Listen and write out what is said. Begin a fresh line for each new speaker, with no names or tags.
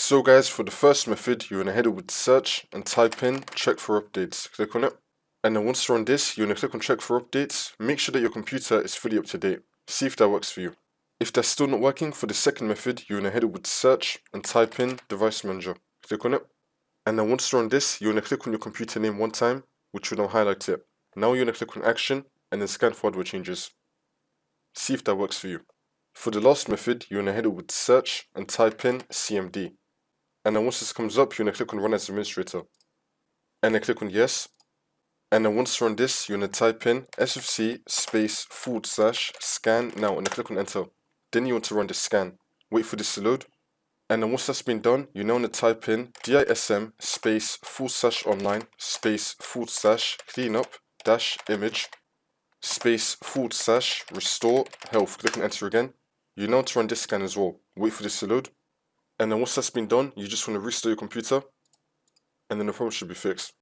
So guys, for the first method, you're going to head over to search and type in check for updates. Click on it. And then once you're on this, you're going to click on check for updates. Make sure that your computer is fully up to date. See if that works for you. If that's still not working, for the second method, you're going to head over to search and type in Device Manager. Click on it. And then once you're on this, you're going to click on your computer name one time, which will now highlight it. Now you're going to click on Action and then scan for hardware changes. See if that works for you. For the last method, you're going to head over to search and type in CMD. And then once this comes up, you're going to click on Run as Administrator. And then click on Yes. And then once you're on this, you're going to type in sfc /scan now and then click on Enter. Then you want to run the scan. Wait for this to load. And then once that's been done, you now want to type in DISM /online /cleanup -image /restore health. Click on Enter again. You now want to run this scan as well. Wait for this to load. And then once that's been done, you just want to restart your computer and then the problem should be fixed.